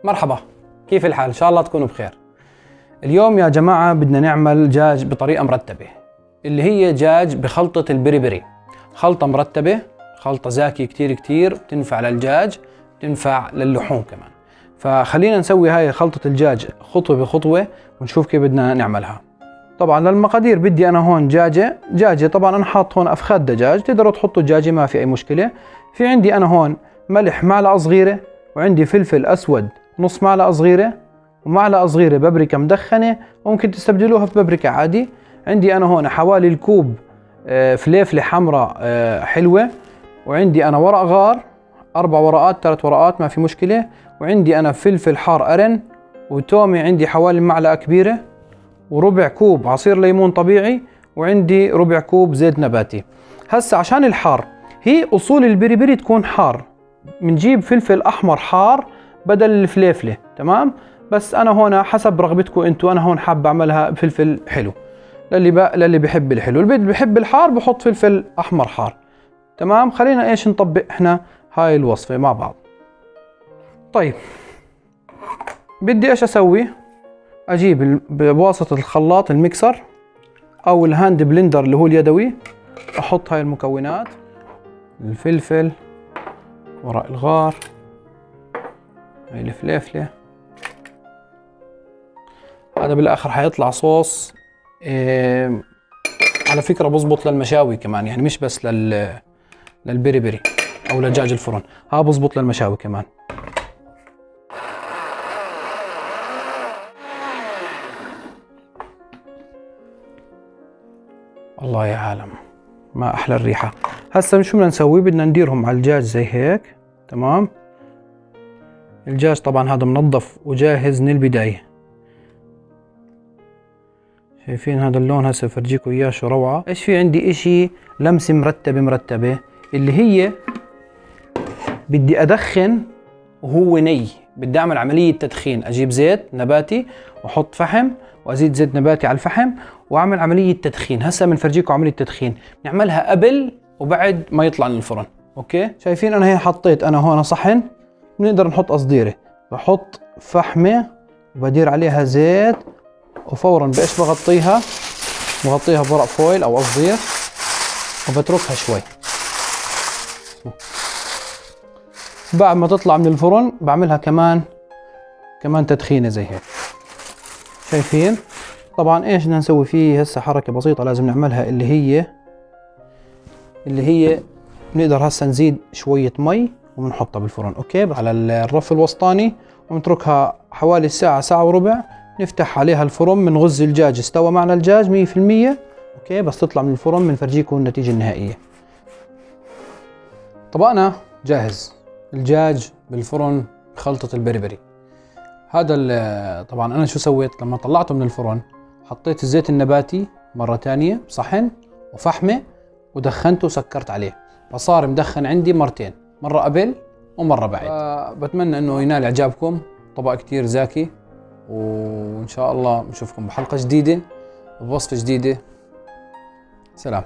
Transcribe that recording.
مرحبا، كيف الحال؟ إن شاء الله تكونوا بخير. اليوم يا جماعة بدنا نعمل دجاج بطريقة مرتبة، اللي هي دجاج بخلطة البري بري. خلطة مرتبة، خلطة زاكية كتير كتير، بتنفع للدجاج، بتنفع للحوم كمان. فخلينا نسوي هاي خلطة الدجاج خطوة بخطوة ونشوف كيف بدنا نعملها. طبعا للمقادير بدي أنا هون دجاجة طبعا أنا حاط هون أفخاذ دجاج، تقدروا تحطوا دجاجة ما في أي مشكلة. في عندي أنا هون ملح معلقة صغيرة، وعندي فلفل أسود نص معلقة صغيرة، ومعلقة صغيرة بابريكا مدخنة، ممكن تستبدلوها في بابريكا عادي. عندي أنا هون حوالي الكوب فليفلة حمراء حلوة، وعندي أنا ورق غار 4 ورقات 3 ورقات ما في مشكلة، وعندي أنا فلفل حار قرن، وتومي عندي حوالي معلقة كبيرة، وربع كوب عصير ليمون طبيعي، وعندي ربع كوب زيت نباتي. هسا عشان الحار، هي أصول البري بري تكون حار، بنجيب فلفل أحمر حار بدل الفليفلة، تمام؟ بس أنا هون حسب رغبتكم أنتوا، أنا هون حاب أعملها بفلفل حلو، للي بحب الحلو. اللي بحب الحار بحط فلفل أحمر حار، تمام؟ خلينا إيش نطبق إحنا هاي الوصفة مع بعض. طيب بدي إيش أسوي؟ أجيب بواسطة الخلاط الميكسر أو الهاند بلندر اللي هو اليدوي، أحط هاي المكونات: الفلفل، ورق الغار، هاي الفليفلة. هذا بالآخر حيطلع صوص على فكرة بزبط للمشاوي كمان، يعني مش بس للبري بري أو لدجاج الفرن، ها بزبط للمشاوي كمان. الله يا عالم، ما أحلى الريحة. هسا شو بدنا نسوي؟ بدنا نديرهم على الدجاج زي هيك، تمام؟ الدجاج طبعا هذا منظف وجاهز من البداية. شايفين هذا اللون؟ هسه بفرجيكم اياه شو روعة. ايش في عندي؟ اشي لمسة مرتبة اللي هي بدي ادخن وهو ني، بدي اعمل عملية تدخين. اجيب زيت نباتي واحط فحم وازيد زيت نباتي على الفحم واعمل عملية تدخين. هسه بنفرجيكم عملية تدخين نعملها قبل وبعد ما يطلع من الفرن، اوكي؟ شايفين انا هي حطيت انا هون صحن، بنقدر نحط قصديرة، بحط فحمة وبدير عليها زيت، وفورا بايش بغطيها بورق فويل او قصدير وبتركها شوي. بعد ما تطلع من الفرن بعملها كمان تدخينه زي هيك. شايفين؟ طبعا ايش بدنا نسوي فيه هسه؟ حركه بسيطه لازم نعملها، اللي هي بنقدر هسه نزيد شويه مي وبنحطها بالفرن، اوكي؟ بس على الرف الوسطاني، ونتركها حوالي ساعه وربع. نفتح عليها الفرن، بنغز الدجاج. استوى معنا الدجاج 100%، اوكي؟ بس تطلع من الفرن بنفرجيكم النتيجه النهائيه. طبقنا جاهز، الدجاج بالفرن بخلطه البري بري. هذا طبعا انا شو سويت لما طلعته من الفرن؟ حطيت الزيت النباتي مره ثانيه بصحن وفحمه ودخنته وسكرت عليه، فصار مدخن عندي مرتين، مره قبل ومره بعد. بتمنى انه ينال اعجابكم، طبق كتير زاكي، وإن شاء الله نشوفكم بحلقة جديدة بوصفة جديدة. سلام.